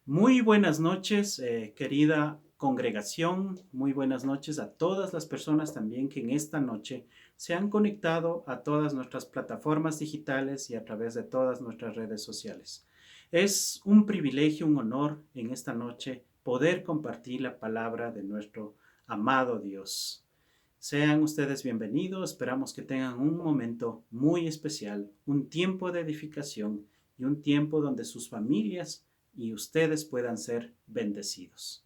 Muy buenas noches, querida congregación. Muy buenas noches a todas las personas también que en esta noche se han conectado a todas nuestras plataformas digitales y a través de todas nuestras redes sociales. Es un privilegio, un honor en esta noche poder compartir la palabra de nuestro amado Dios. Sean ustedes bienvenidos, esperamos que tengan un momento muy especial, un tiempo de edificación y un tiempo donde sus familias y ustedes puedan ser bendecidos.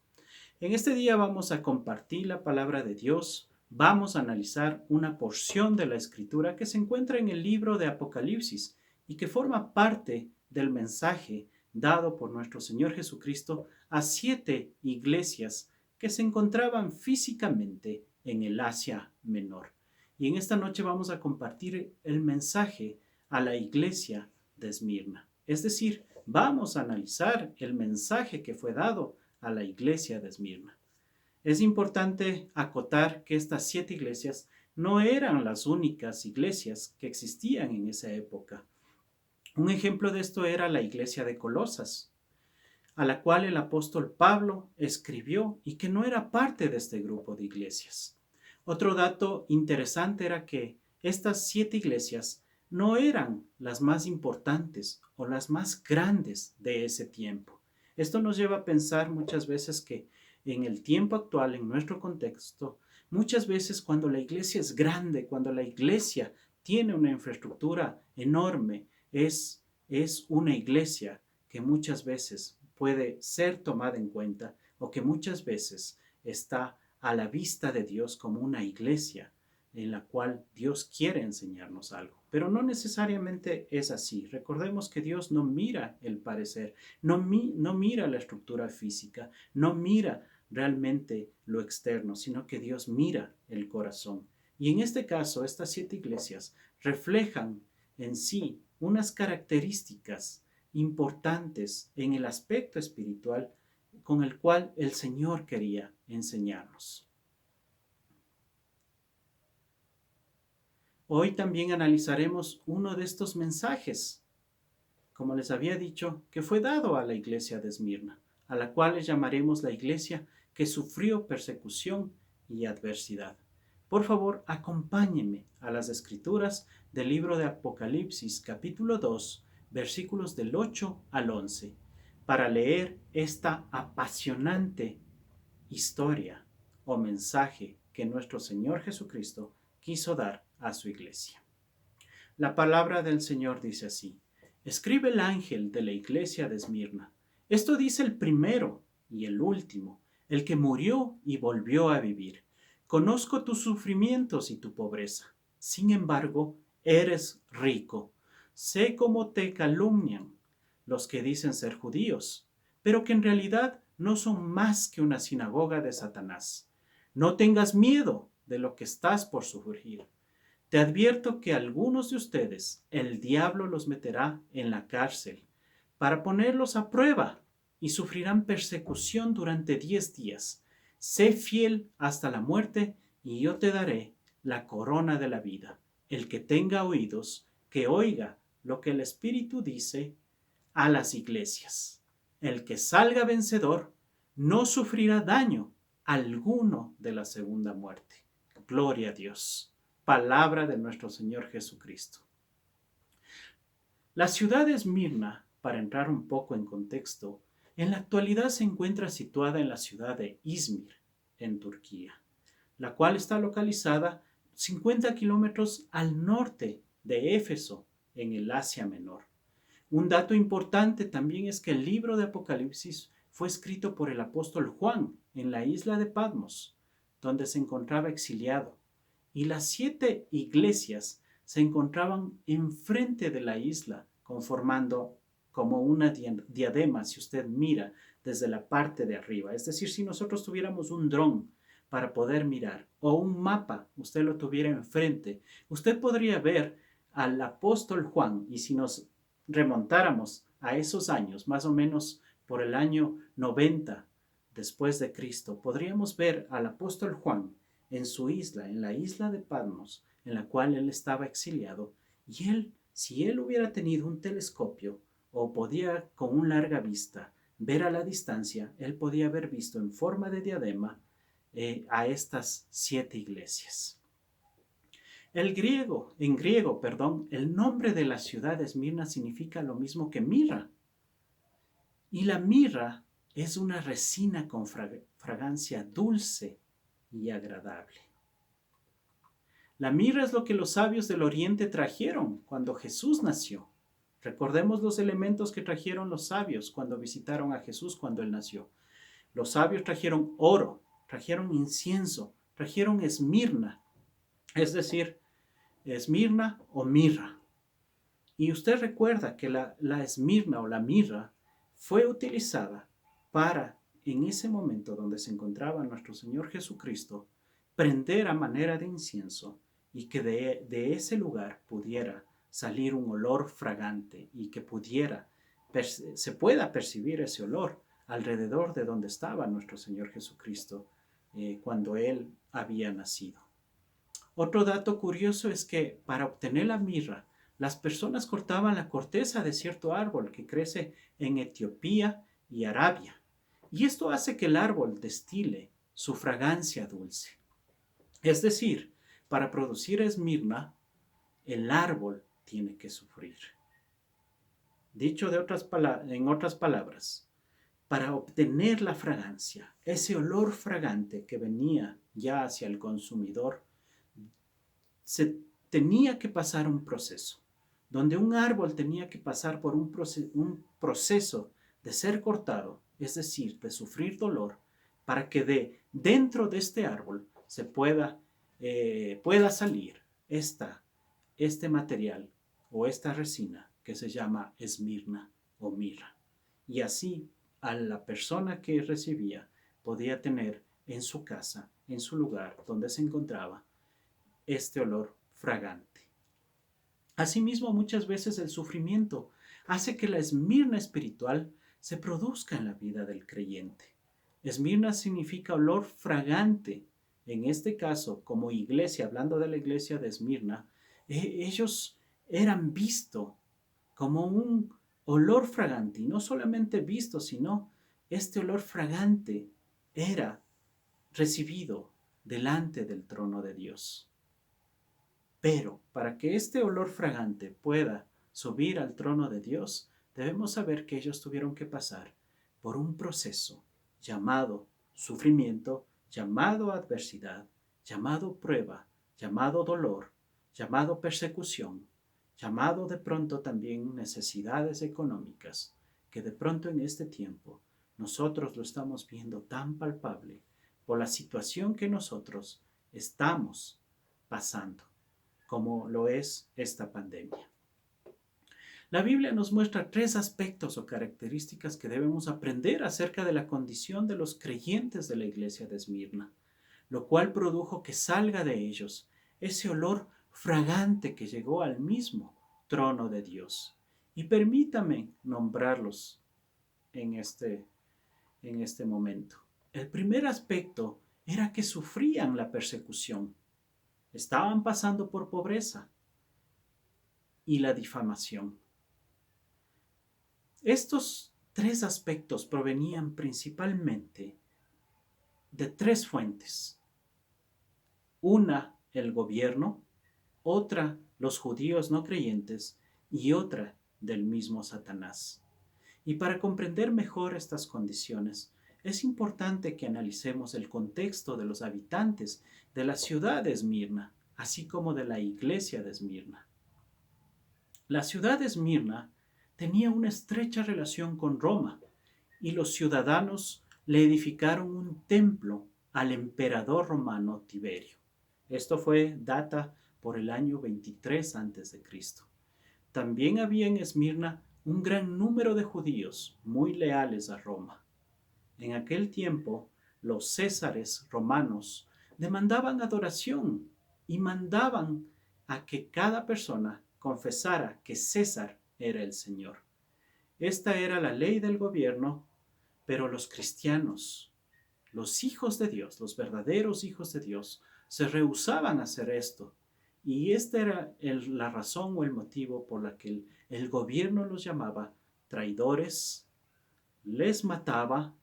En este día vamos a compartir la palabra de Dios, vamos a analizar una porción de la escritura que se encuentra en el libro de Apocalipsis y que forma parte del mensaje dado por nuestro Señor Jesucristo a 7 iglesias que se encontraban físicamente en el Asia Menor. Y en esta noche vamos a compartir el mensaje a la iglesia de Esmirna. Es decir, vamos a analizar el mensaje que fue dado a la iglesia de Esmirna. Es importante acotar que estas 7 iglesias no eran las únicas iglesias que existían en esa época. Un ejemplo de esto era la iglesia de Colosas, a la cual el apóstol Pablo escribió y que no era parte de este grupo de iglesias. Otro dato interesante era que estas 7 iglesias no eran las más importantes o las más grandes de ese tiempo. Esto nos lleva a pensar muchas veces que en el tiempo actual, en nuestro contexto, muchas veces cuando la iglesia es grande, cuando la iglesia tiene una infraestructura enorme, es una iglesia que muchas veces puede ser tomada en cuenta o que muchas veces está a la vista de Dios como una iglesia en la cual Dios quiere enseñarnos algo. Pero no necesariamente es así. Recordemos que Dios no mira el parecer, no mira la estructura física, no mira realmente lo externo, sino que Dios mira el corazón. Y en este caso, estas 7 iglesias reflejan en sí unas características importantes en el aspecto espiritual con el cual el Señor quería enseñarnos. Hoy también analizaremos uno de estos mensajes, como les había dicho, que fue dado a la iglesia de Esmirna, a la cual le llamaremos la iglesia que sufrió persecución y adversidad. Por favor, acompáñenme a las escrituras del libro de Apocalipsis, capítulo 2, versículos del 8 al 11, para leer esta apasionante historia o mensaje que nuestro Señor Jesucristo quiso dar a su iglesia. La palabra del Señor dice así: escribe el ángel de la iglesia de Esmirna. Esto dice el primero y el último, el que murió y volvió a vivir. Conozco tus sufrimientos y tu pobreza. Sin embargo, eres rico. Sé cómo te calumnian los que dicen ser judíos, pero que en realidad no son más que una sinagoga de Satanás. No tengas miedo de lo que estás por sufrir. Te advierto que algunos de ustedes el diablo los meterá en la cárcel para ponerlos a prueba y sufrirán persecución durante 10 días. Sé fiel hasta la muerte y yo te daré la corona de la vida. El que tenga oídos, que oiga lo que el Espíritu dice a las iglesias. El que salga vencedor no sufrirá daño alguno de la segunda muerte. Gloria a Dios. Palabra de nuestro Señor Jesucristo. La ciudad de Esmirna, para entrar un poco en contexto, en la actualidad se encuentra situada en la ciudad de Izmir, en Turquía, la cual está localizada 50 kilómetros al norte de Éfeso, en el Asia Menor. Un dato importante también es que el libro de Apocalipsis fue escrito por el apóstol Juan en la isla de Patmos, donde se encontraba exiliado, y las 7 iglesias se encontraban enfrente de la isla, conformando como una diadema si usted mira desde la parte de arriba. Es decir, si nosotros tuviéramos un dron para poder mirar o un mapa, usted lo tuviera enfrente, usted podría ver al apóstol Juan, y si nos remontáramos a esos años, más o menos por el año 90 después de Cristo, podríamos ver al apóstol Juan en su isla, en la isla de Patmos, en la cual él estaba exiliado, y él, si él hubiera tenido un telescopio o podía con una larga vista ver a la distancia, él podía haber visto en forma de diadema a estas 7 iglesias. En griego, el nombre de la ciudad de Esmirna significa lo mismo que mirra. Y la mirra es una resina con fragancia dulce y agradable. La mirra es lo que los sabios del oriente trajeron cuando Jesús nació. Recordemos los elementos que trajeron los sabios cuando visitaron a Jesús cuando él nació. Los sabios trajeron oro, trajeron incienso, trajeron esmirna, es decir, esmirna o mirra. Y usted recuerda que la esmirna o la mirra fue utilizada para, en ese momento donde se encontraba nuestro Señor Jesucristo, prender a manera de incienso y que de ese lugar pudiera salir un olor fragante y que se pueda percibir ese olor alrededor de donde estaba nuestro Señor Jesucristo cuando Él había nacido. Otro dato curioso es que para obtener la mirra, las personas cortaban la corteza de cierto árbol que crece en Etiopía y Arabia. Y esto hace que el árbol destile su fragancia dulce. Es decir, para producir esmirna, el árbol tiene que sufrir. Dicho en otras palabras, para obtener la fragancia, ese olor fragante que venía ya hacia el consumidor, se tenía que pasar un proceso, donde un árbol tenía que pasar por un proceso de ser cortado, es decir, de sufrir dolor, para que dentro de este árbol se pueda salir este material o esta resina que se llama esmirna o mirra. Y así a la persona que recibía podía tener en su casa, en su lugar donde se encontraba, este olor fragante. Asimismo, muchas veces el sufrimiento hace que la esmirna espiritual se produzca en la vida del creyente. Esmirna significa olor fragante. En este caso, como iglesia, hablando de la iglesia de Esmirna, ellos eran vistos como un olor fragante, y no solamente visto, sino este olor fragante era recibido delante del trono de Dios. Pero para que este olor fragante pueda subir al trono de Dios, debemos saber que ellos tuvieron que pasar por un proceso llamado sufrimiento, llamado adversidad, llamado prueba, llamado dolor, llamado persecución, llamado de pronto también necesidades económicas, que de pronto en este tiempo nosotros lo estamos viendo tan palpable por la situación que nosotros estamos pasando, como lo es esta pandemia. La Biblia nos muestra 3 aspectos o características que debemos aprender acerca de la condición de los creyentes de la iglesia de Esmirna, lo cual produjo que salga de ellos ese olor fragante que llegó al mismo trono de Dios. Y permítame nombrarlos en este momento. El primer aspecto era que sufrían la persecución. Estaban pasando por pobreza y la difamación. Estos 3 aspectos provenían principalmente de 3 fuentes. Una, el gobierno, otra, los judíos no creyentes y otra del mismo Satanás. Y para comprender mejor estas condiciones, es importante que analicemos el contexto de los habitantes de la ciudad de Esmirna, así como de la iglesia de Esmirna. La ciudad de Esmirna tenía una estrecha relación con Roma y los ciudadanos le edificaron un templo al emperador romano Tiberio. Esto data por el año 23 a.C. También había en Esmirna un gran número de judíos muy leales a Roma. En aquel tiempo, los césares romanos demandaban adoración y mandaban a que cada persona confesara que César era el Señor. Esta era la ley del gobierno, pero los cristianos, los hijos de Dios, los verdaderos hijos de Dios, se rehusaban a hacer esto. Y esta era la razón o el motivo por la que el gobierno los llamaba traidores les mataba,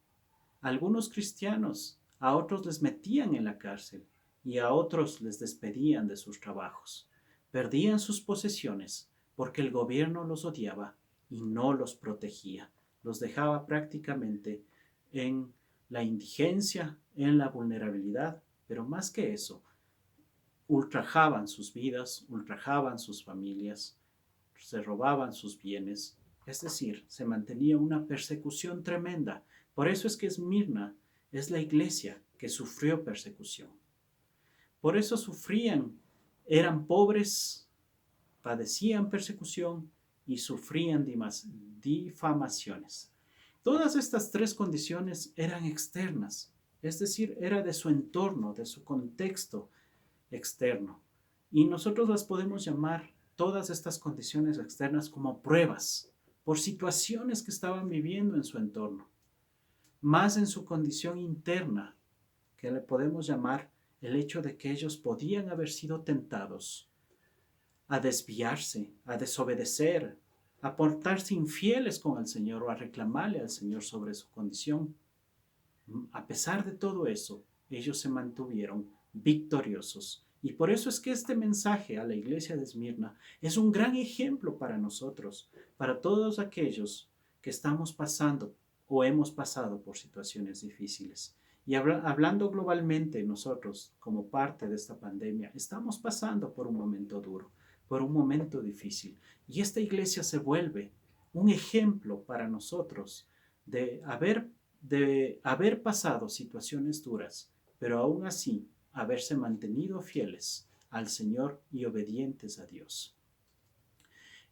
algunos cristianos a otros les metían en la cárcel y a otros les despedían de sus trabajos. Perdían sus posesiones porque el gobierno los odiaba y no los protegía. Los dejaba prácticamente en la indigencia, en la vulnerabilidad, pero más que eso, ultrajaban sus vidas, ultrajaban sus familias, se robaban sus bienes, es decir, se mantenía una persecución tremenda. Por eso es que Esmirna es la iglesia que sufrió persecución. Por eso sufrían, eran pobres, padecían persecución y sufrían difamaciones. Todas estas tres condiciones eran externas, es decir, era de su entorno, de su contexto externo. Y nosotros las podemos llamar todas estas condiciones externas como pruebas por situaciones que estaban viviendo en su entorno, más en su condición interna, que le podemos llamar el hecho de que ellos podían haber sido tentados a desviarse, a desobedecer, a portarse infieles con el Señor o a reclamarle al Señor sobre su condición. A pesar de todo eso, ellos se mantuvieron victoriosos. Y por eso es que este mensaje a la iglesia de Esmirna es un gran ejemplo para nosotros, para todos aquellos que estamos pasando o hemos pasado por situaciones difíciles. Y hablando globalmente, nosotros, como parte de esta pandemia, estamos pasando por un momento duro, por un momento difícil. Y esta iglesia se vuelve un ejemplo para nosotros de haber pasado situaciones duras, pero aún así haberse mantenido fieles al Señor y obedientes a Dios.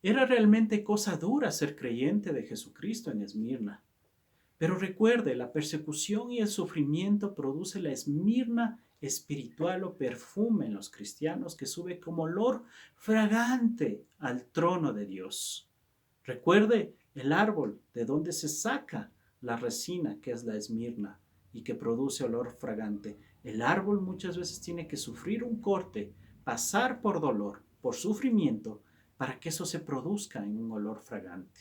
Era realmente cosa dura ser creyente de Jesucristo en Esmirna. Pero recuerde, la persecución y el sufrimiento produce la Esmirna espiritual o perfume en los cristianos que sube como olor fragante al trono de Dios. Recuerde el árbol de donde se saca la resina, que es la esmirna, y que produce olor fragante. El árbol muchas veces tiene que sufrir un corte, pasar por dolor, por sufrimiento, para que eso se produzca en un olor fragante.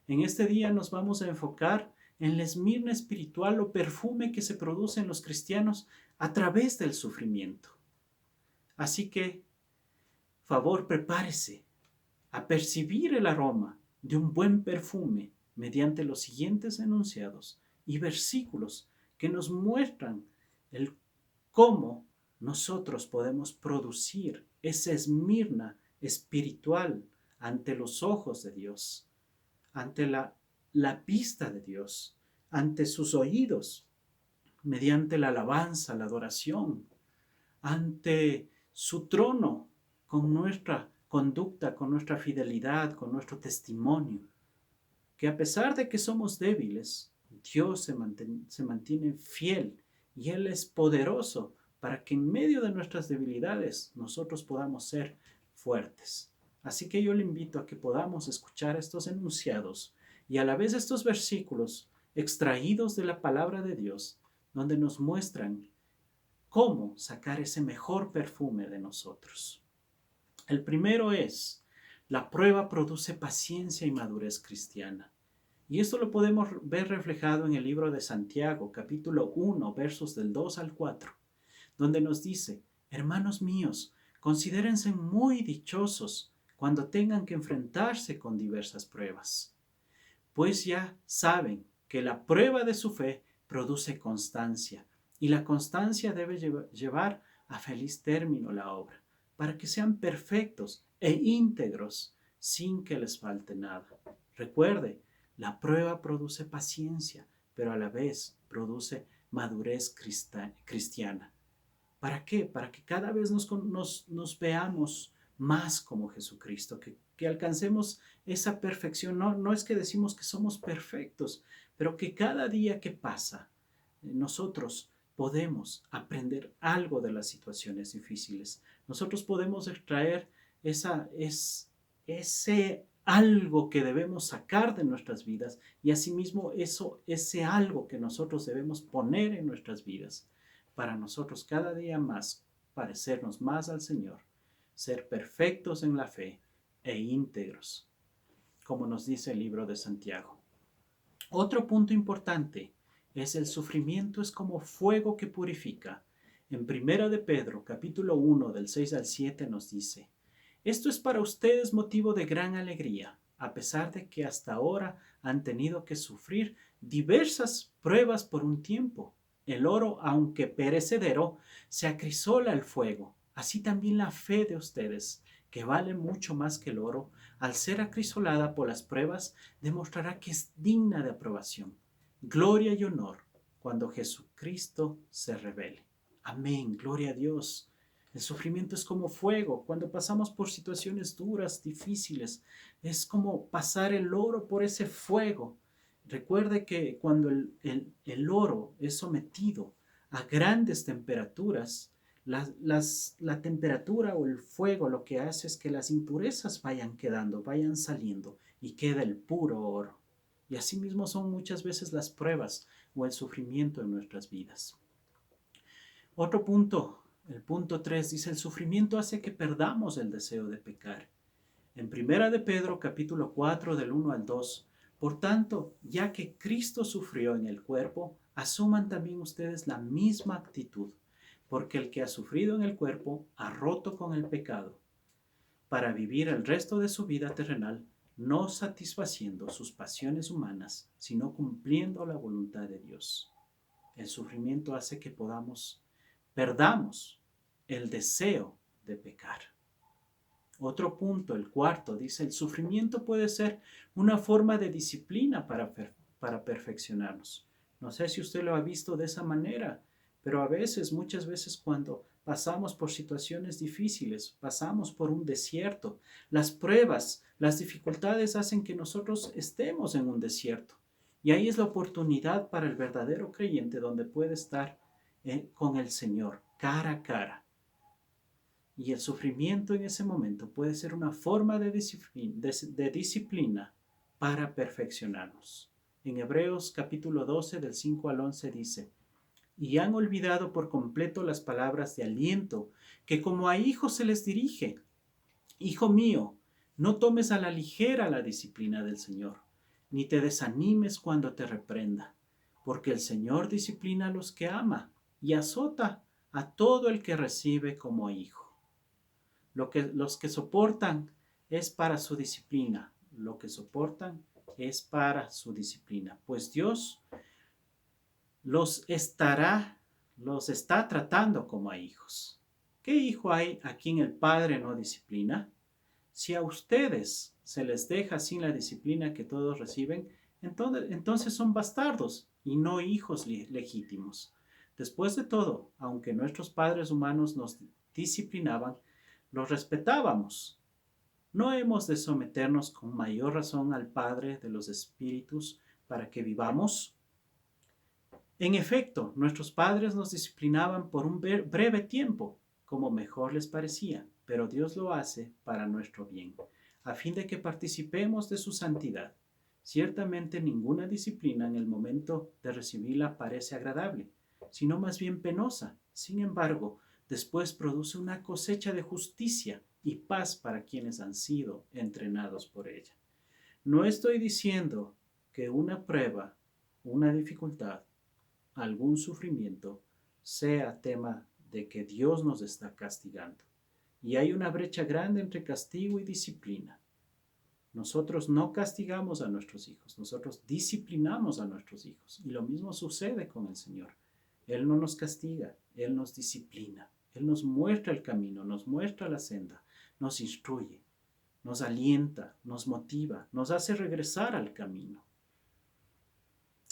En este día nos vamos a enfocar en la esmirna espiritual o perfume que se produce en los cristianos a través del sufrimiento. Así que, favor, prepárese a percibir el aroma de un buen perfume mediante los siguientes enunciados y versículos que nos muestran el cómo nosotros podemos producir esa esmirna espiritual ante los ojos de Dios, ante la vista de Dios, ante sus oídos, mediante la alabanza, la adoración, ante su trono con nuestra conducta, con nuestra fidelidad, con nuestro testimonio, que a pesar de que somos débiles, Dios se mantiene fiel y Él es poderoso para que en medio de nuestras debilidades nosotros podamos ser fuertes. Así que yo le invito a que podamos escuchar estos enunciados y a la vez estos versículos extraídos de la palabra de Dios, donde nos muestran cómo sacar ese mejor perfume de nosotros. El primero es, la prueba produce paciencia y madurez cristiana. Y esto lo podemos ver reflejado en el libro de Santiago, capítulo 1, versos del 2 al 4, donde nos dice, hermanos míos, considérense muy dichosos cuando tengan que enfrentarse con diversas pruebas, pues ya saben que la prueba de su fe produce constancia, y la constancia debe llevar a feliz término la obra, para que sean perfectos e íntegros sin que les falte nada. Recuerde, la prueba produce paciencia, pero a la vez produce madurez cristiana. ¿Para qué? Para que cada vez nos veamos más como Jesucristo, que alcancemos esa perfección. No es que decimos que somos perfectos, pero que cada día que pasa, nosotros podemos aprender algo de las situaciones difíciles. Nosotros podemos extraer ese algo que debemos sacar de nuestras vidas y asimismo ese algo que nosotros debemos poner en nuestras vidas para nosotros cada día más parecernos más al Señor, ser perfectos en la fe e íntegros, como nos dice el libro de Santiago. Otro punto importante es el sufrimiento es como fuego que purifica. En Primera de Pedro, capítulo 1, del 6 al 7 nos dice: esto es para ustedes motivo de gran alegría, a pesar de que hasta ahora han tenido que sufrir diversas pruebas por un tiempo. El oro, aunque perecedero, se acrisola al fuego. Así también la fe de ustedes, que vale mucho más que el oro, al ser acrisolada por las pruebas, demostrará que es digna de aprobación, gloria y honor cuando Jesucristo se revele. Amén, gloria a Dios. El sufrimiento es como fuego. Cuando pasamos por situaciones duras, difíciles, es como pasar el oro por ese fuego. Recuerde que cuando el oro es sometido a grandes temperaturas, la temperatura o el fuego lo que hace es que las impurezas vayan quedando, vayan saliendo y queda el puro oro. Y así mismo son muchas veces las pruebas o el sufrimiento en nuestras vidas. Otro punto, el punto 3 dice: el sufrimiento hace que perdamos el deseo de pecar. En Primera de Pedro, capítulo 4, del 1 al 2, por tanto, ya que Cristo sufrió en el cuerpo, asuman también ustedes la misma actitud, porque el que ha sufrido en el cuerpo ha roto con el pecado, para vivir el resto de su vida terrenal, no satisfaciendo sus pasiones humanas, sino cumpliendo la voluntad de Dios. El sufrimiento hace que perdamos el deseo de pecar. Otro punto, el cuarto, dice: el sufrimiento puede ser una forma de disciplina para perfeccionarnos. No sé si usted lo ha visto de esa manera, pero muchas veces cuando pasamos por situaciones difíciles, pasamos por un desierto, las pruebas, las dificultades hacen que nosotros estemos en un desierto. Y ahí es la oportunidad para el verdadero creyente donde puede estar con el Señor, cara a cara. Y el sufrimiento en ese momento puede ser una forma de disciplina para perfeccionarnos. En Hebreos capítulo 12 del 5 al 11 dice: y han olvidado por completo las palabras de aliento que como a hijos se les dirige. Hijo mío, no tomes a la ligera la disciplina del Señor, ni te desanimes cuando te reprenda, porque el Señor disciplina a los que ama y azota a todo el que recibe como hijo. Los que soportan es para su disciplina. Lo que soportan es para su disciplina. Pues Dios los está tratando como a hijos. ¿Qué hijo hay a quien el padre no disciplina? Si a ustedes se les deja sin la disciplina que todos reciben, entonces son bastardos y no hijos legítimos. Después de todo, aunque nuestros padres humanos nos disciplinaban, los respetábamos. ¿No hemos de someternos con mayor razón al Padre de los Espíritus para que vivamos? En efecto, nuestros padres nos disciplinaban por un breve tiempo, como mejor les parecía, pero Dios lo hace para nuestro bien, a fin de que participemos de su santidad. Ciertamente ninguna disciplina en el momento de recibirla parece agradable, sino más bien penosa. Sin embargo, después produce una cosecha de justicia y paz para quienes han sido entrenados por ella. No estoy diciendo que una prueba, una dificultad, algún sufrimiento sea tema de que Dios nos está castigando. Y hay una brecha grande entre castigo y disciplina. Nosotros no castigamos a nuestros hijos, nosotros disciplinamos a nuestros hijos. Y lo mismo sucede con el Señor. Él no nos castiga, Él nos disciplina. Él nos muestra el camino, nos muestra la senda, nos instruye, nos alienta, nos motiva, nos hace regresar al camino.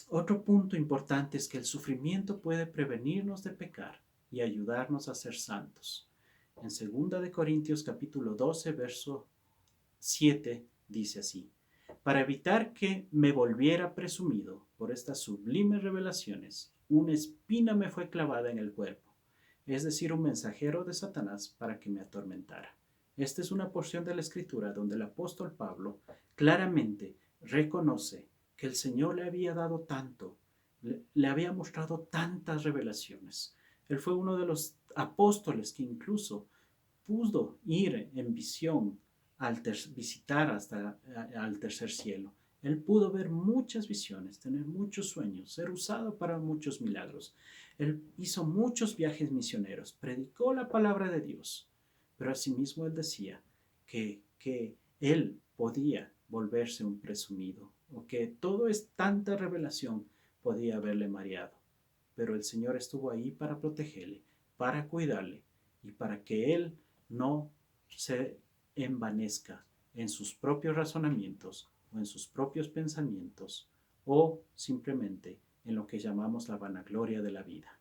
Otro punto importante es que el sufrimiento puede prevenirnos de pecar y ayudarnos a ser santos. En 2 de Corintios capítulo 12, verso 7 dice así: para evitar que me volviera presumido por estas sublimes revelaciones, una espina me fue clavada en el cuerpo, es decir, un mensajero de Satanás para que me atormentara. Esta es una porción de la Escritura donde el apóstol Pablo claramente reconoce que el Señor le había dado tanto, le había mostrado tantas revelaciones. Él fue uno de los apóstoles que incluso pudo ir en visión visitar hasta al tercer cielo. Él pudo ver muchas visiones, tener muchos sueños, ser usado para muchos milagros. Él hizo muchos viajes misioneros, predicó la palabra de Dios, pero asimismo él decía que él podía volverse un presumido, o que todo es tanta revelación podía haberle mareado. Pero el Señor estuvo ahí para protegerle, para cuidarle y para que él no se envanezca en sus propios razonamientos o en sus propios pensamientos o simplemente en lo que llamamos la vanagloria de la vida.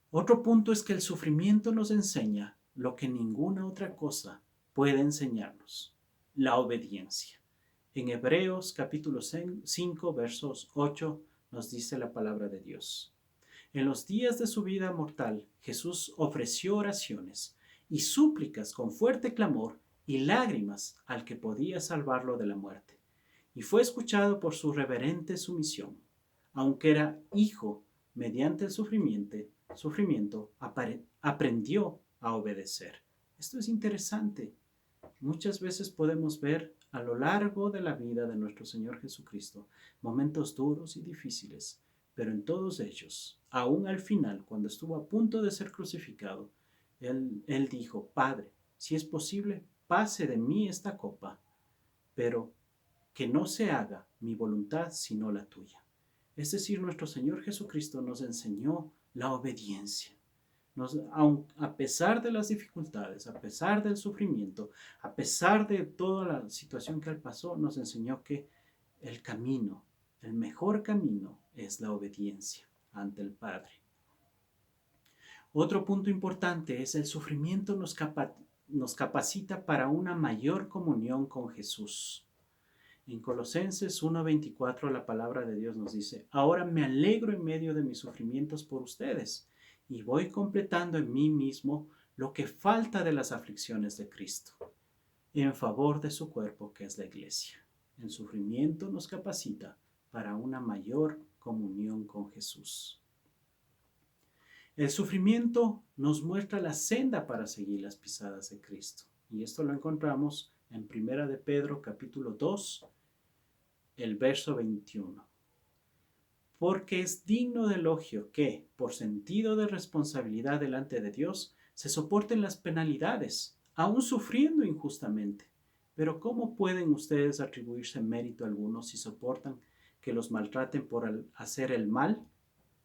Otro punto es que el sufrimiento nos enseña lo que ninguna otra cosa puede enseñarnos: la obediencia. En Hebreos capítulo 5 versos 8 nos dice la palabra de Dios: en los días de su vida mortal, Jesús ofreció oraciones y súplicas con fuerte clamor y lágrimas al que podía salvarlo de la muerte, y fue escuchado por su reverente sumisión. Aunque era hijo, mediante el sufrimiento aprendió a obedecer. Esto es interesante. Muchas veces podemos ver a lo largo de la vida de nuestro Señor Jesucristo momentos duros y difíciles, pero en todos ellos, aún al final, cuando estuvo a punto de ser crucificado, él dijo: Padre, si es posible, pase de mí esta copa, pero que no se haga mi voluntad sino la tuya. Es decir, nuestro Señor Jesucristo nos enseñó la obediencia. A pesar de las dificultades, a pesar del sufrimiento, a pesar de toda la situación que él pasó, nos enseñó que el camino, el mejor camino, es la obediencia ante el Padre. Otro punto importante es el sufrimiento nos capacita para una mayor comunión con Jesús. En Colosenses 1:24 la palabra de Dios nos dice: ahora me alegro en medio de mis sufrimientos por ustedes, y voy completando en mí mismo lo que falta de las aflicciones de Cristo, en favor de su cuerpo, que es la iglesia. El sufrimiento nos capacita para una mayor comunión con Jesús. El sufrimiento nos muestra la senda para seguir las pisadas de Cristo. Y esto lo encontramos en 1 de Pedro capítulo 2, el verso 21. Porque es digno de elogio que, por sentido de responsabilidad delante de Dios, se soporten las penalidades, aun sufriendo injustamente. Pero ¿cómo pueden ustedes atribuirse mérito alguno si soportan que los maltraten por hacer el mal?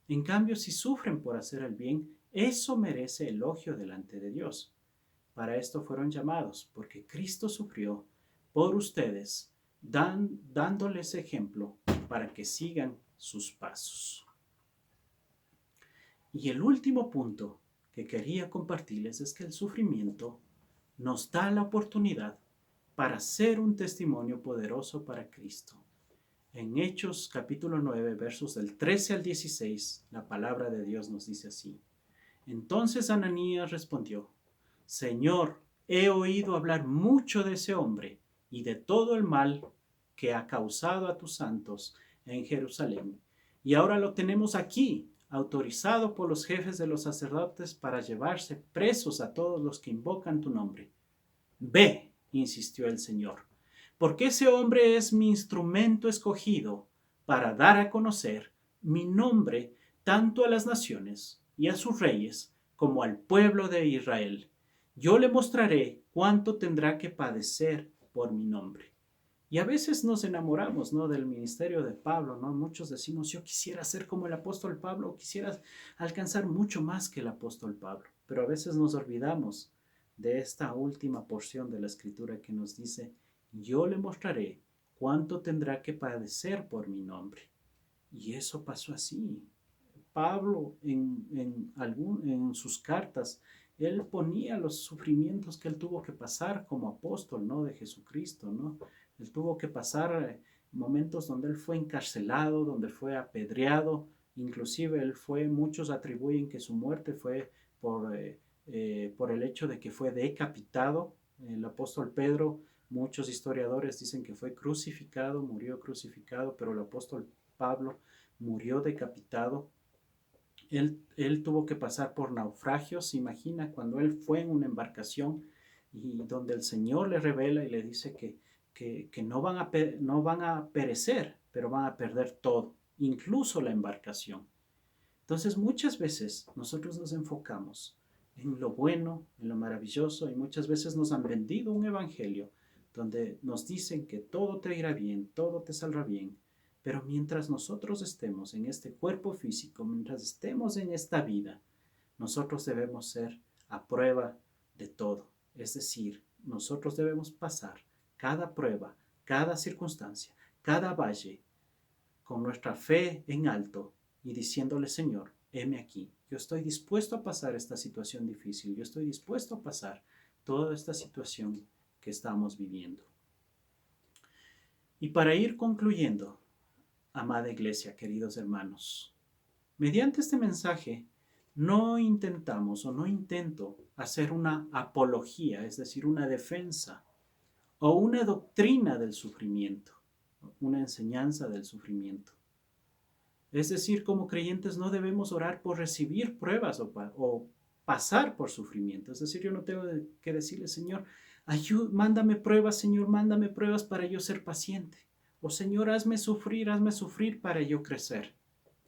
En cambio, si sufren por hacer el bien, eso merece elogio delante de Dios. Para esto fueron llamados, porque Cristo sufrió por ustedes, dándoles ejemplo para que sigan sus pasos. Y el último punto que quería compartirles es que el sufrimiento nos da la oportunidad para ser un testimonio poderoso para Cristo. En Hechos capítulo 9, versos del 13 al 16, la palabra de Dios nos dice así: entonces Ananías respondió: Señor, he oído hablar mucho de ese hombre y de todo el mal que ha causado a tus santos en Jerusalén. Y ahora lo tenemos aquí, autorizado por los jefes de los sacerdotes para llevarse presos a todos los que invocan tu nombre. Ve, insistió el Señor, porque ese hombre es mi instrumento escogido para dar a conocer mi nombre tanto a las naciones y a sus reyes como al pueblo de Israel. Yo le mostraré cuánto tendrá que padecer por mi nombre. Y a veces nos enamoramos, ¿no?, del ministerio de Pablo, ¿no? Muchos decimos: yo quisiera ser como el apóstol Pablo, quisiera alcanzar mucho más que el apóstol Pablo. Pero a veces nos olvidamos de esta última porción de la Escritura que nos dice: yo le mostraré cuánto tendrá que padecer por mi nombre. Y eso pasó así. Pablo en sus cartas, él ponía los sufrimientos que él tuvo que pasar como apóstol, ¿no?, de Jesucristo, ¿no? Él tuvo que pasar momentos donde él fue encarcelado, donde fue apedreado, inclusive muchos atribuyen que su muerte fue por el hecho de que fue decapitado. El apóstol Pedro, muchos historiadores dicen que fue crucificado, murió crucificado, pero el apóstol Pablo murió decapitado. Él tuvo que pasar por naufragios. Se imagina cuando él fue en una embarcación y donde el Señor le revela y le dice que no van a perecer, pero van a perder todo, incluso la embarcación. Entonces muchas veces nosotros nos enfocamos en lo bueno, en lo maravilloso, y muchas veces nos han vendido un evangelio donde nos dicen que todo te irá bien, todo te saldrá bien, pero mientras nosotros estemos en este cuerpo físico, mientras estemos en esta vida, nosotros debemos ser a prueba de todo. Es decir, nosotros debemos pasar cada prueba, cada circunstancia, cada valle, con nuestra fe en alto y diciéndole, Señor, heme aquí. Yo estoy dispuesto a pasar esta situación difícil. Yo estoy dispuesto a pasar toda esta situación que estamos viviendo. Y para ir concluyendo, amada iglesia, queridos hermanos, mediante este mensaje no intentamos o no intento hacer una apología, es decir, una defensa o una doctrina del sufrimiento, una enseñanza del sufrimiento. Es decir, como creyentes no debemos orar por recibir pruebas o pasar por sufrimiento. Es decir, yo no tengo que decirle, Señor, mándame pruebas para yo ser paciente. O Señor, hazme sufrir para yo crecer.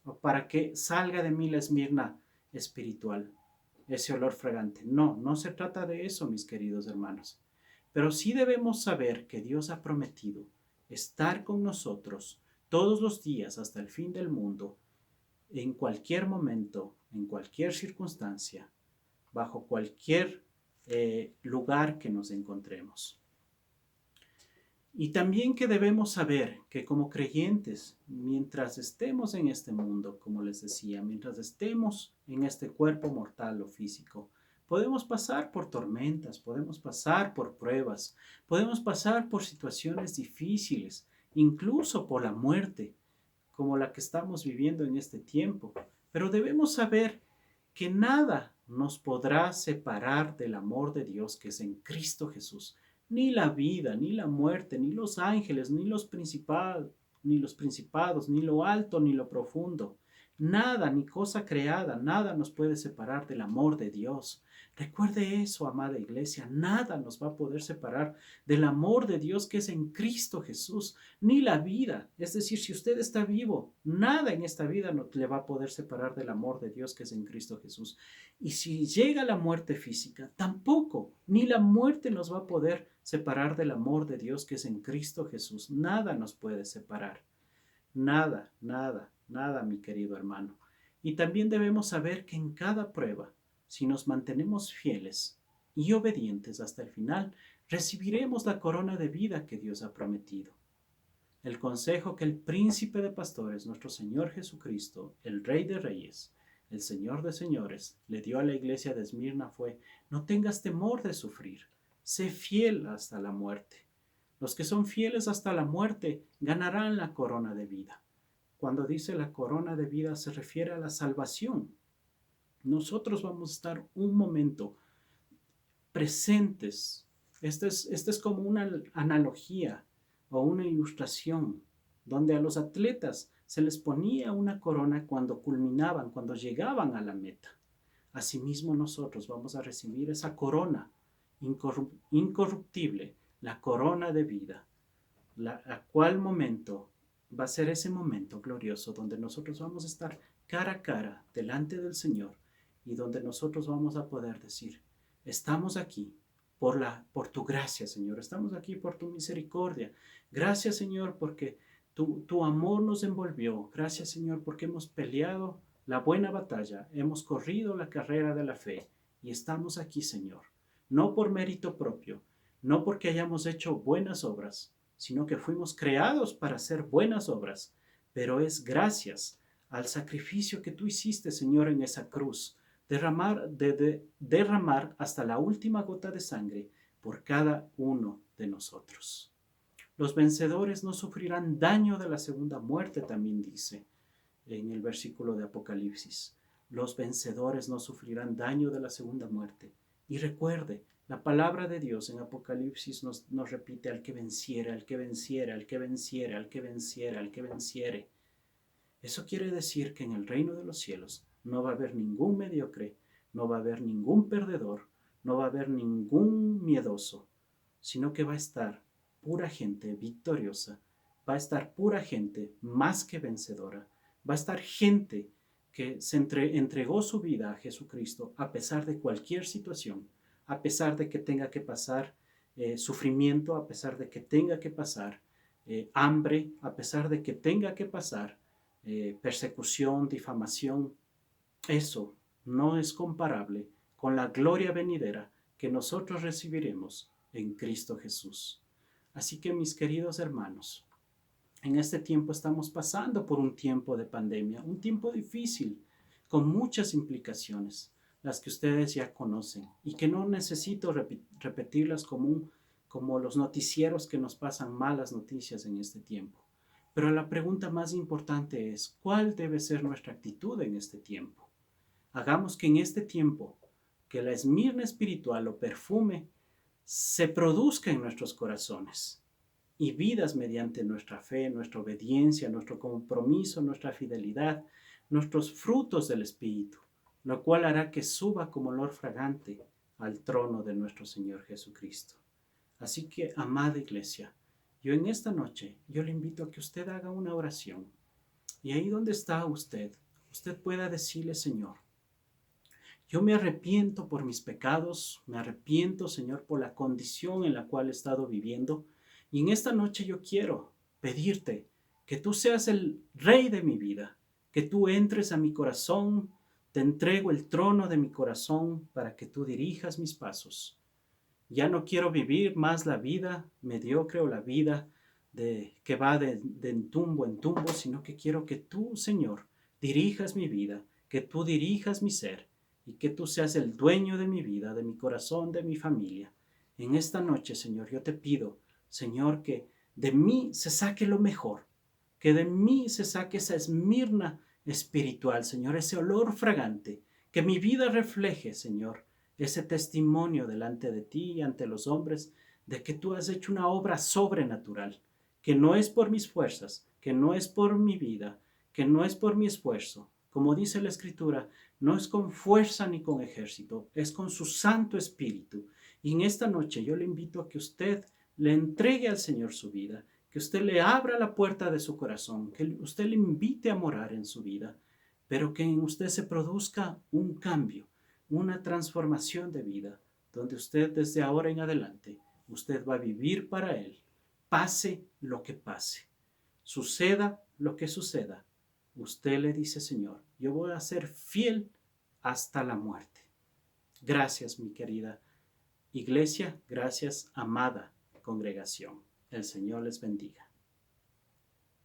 O para que salga de mí la Esmirna espiritual, ese olor fragante. No, no se trata de eso, mis queridos hermanos. Pero sí debemos saber que Dios ha prometido estar con nosotros todos los días hasta el fin del mundo, en cualquier momento, en cualquier circunstancia, bajo cualquier lugar que nos encontremos. Y también que debemos saber que como creyentes, mientras estemos en este mundo, como les decía, mientras estemos en este cuerpo mortal o físico, podemos pasar por tormentas, podemos pasar por pruebas, podemos pasar por situaciones difíciles, incluso por la muerte, como la que estamos viviendo en este tiempo. Pero debemos saber que nada nos podrá separar del amor de Dios que es en Cristo Jesús. Ni la vida, ni la muerte, ni los ángeles, ni los principados, ni lo alto, ni lo profundo. Nada, ni cosa creada, nada nos puede separar del amor de Dios. Recuerde eso, amada iglesia, nada nos va a poder separar del amor de Dios que es en Cristo Jesús, ni la vida. Es decir, si usted está vivo, nada en esta vida no le va a poder separar del amor de Dios que es en Cristo Jesús. Y si llega la muerte física, tampoco, ni la muerte nos va a poder separar del amor de Dios que es en Cristo Jesús. Nada nos puede separar. Nada, nada, nada, mi querido hermano. Y también debemos saber que en cada prueba, si nos mantenemos fieles y obedientes hasta el final, recibiremos la corona de vida que Dios ha prometido. El consejo que el príncipe de pastores, nuestro Señor Jesucristo, el Rey de Reyes, el Señor de Señores, le dio a la iglesia de Esmirna fue: no tengas temor de sufrir, sé fiel hasta la muerte. Los que son fieles hasta la muerte ganarán la corona de vida. Cuando dice la corona de vida se refiere a la salvación. Nosotros vamos a estar un momento presentes. Esta es como una analogía o una ilustración donde a los atletas se les ponía una corona cuando culminaban, cuando llegaban a la meta. Asimismo nosotros vamos a recibir esa corona incorruptible, la corona de vida, a cual momento va a ser ese momento glorioso donde nosotros vamos a estar cara a cara delante del Señor y donde nosotros vamos a poder decir: estamos aquí por tu gracia, Señor, estamos aquí por tu misericordia. Gracias, Señor, porque tu amor nos envolvió. Gracias, Señor, porque hemos peleado la buena batalla, hemos corrido la carrera de la fe y estamos aquí, Señor, no por mérito propio, no porque hayamos hecho buenas obras, sino que fuimos creados para hacer buenas obras, pero es gracias al sacrificio que tú hiciste, Señor, en esa cruz, derramar hasta la última gota de sangre por cada uno de nosotros. Los vencedores no sufrirán daño de la segunda muerte, también dice en el versículo de Apocalipsis. Los vencedores no sufrirán daño de la segunda muerte. Y recuerde, la palabra de Dios en Apocalipsis nos repite: al que venciere, al que venciere, al que venciere, al que venciere, al que venciere. Eso quiere decir que en el reino de los cielos no va a haber ningún mediocre, no va a haber ningún perdedor, no va a haber ningún miedoso, sino que va a estar pura gente victoriosa, va a estar pura gente más que vencedora, va a estar gente que entregó su vida a Jesucristo a pesar de cualquier situación, a pesar de que tenga que pasar sufrimiento, a pesar de que tenga que pasar hambre, a pesar de que tenga que pasar persecución, difamación. Eso no es comparable con la gloria venidera que nosotros recibiremos en Cristo Jesús. Así que, mis queridos hermanos, en este tiempo estamos pasando por un tiempo de pandemia, un tiempo difícil, con muchas implicaciones, las que ustedes ya conocen y que no necesito repetirlas como los noticieros que nos pasan malas noticias en este tiempo. Pero la pregunta más importante es, ¿cuál debe ser nuestra actitud en este tiempo? Hagamos que en este tiempo, que la esmirna espiritual o perfume se produzca en nuestros corazones y vidas mediante nuestra fe, nuestra obediencia, nuestro compromiso, nuestra fidelidad, nuestros frutos del Espíritu, lo cual hará que suba como olor fragante al trono de nuestro Señor Jesucristo. Así que, amada iglesia, yo en esta noche, yo le invito a que usted haga una oración y ahí donde está usted pueda decirle, Señor, yo me arrepiento por mis pecados, me arrepiento, Señor, por la condición en la cual he estado viviendo. Y en esta noche yo quiero pedirte que tú seas el rey de mi vida, que tú entres a mi corazón, te entrego el trono de mi corazón para que tú dirijas mis pasos. Ya no quiero vivir más la vida mediocre o la vida que va de tumbo en tumbo, sino que quiero que tú, Señor, dirijas mi vida, que tú dirijas mi ser y que tú seas el dueño de mi vida, de mi corazón, de mi familia. En esta noche, Señor, yo te pido, Señor, que de mí se saque lo mejor, que de mí se saque esa esmirna espiritual, Señor, ese olor fragante, que mi vida refleje, Señor, ese testimonio delante de ti y ante los hombres de que tú has hecho una obra sobrenatural, que no es por mis fuerzas, que no es por mi vida, que no es por mi esfuerzo. Como dice la Escritura, no es con fuerza ni con ejército, es con su Santo Espíritu. Y en esta noche yo le invito a que usted le entregue al Señor su vida, que usted le abra la puerta de su corazón, que usted le invite a morar en su vida, pero que en usted se produzca un cambio, una transformación de vida, donde usted desde ahora en adelante, usted va a vivir para Él, pase lo que pase, suceda lo que suceda. Usted le dice, Señor, yo voy a ser fiel hasta la muerte. Gracias, mi querida iglesia, gracias, amada congregación. El Señor les bendiga.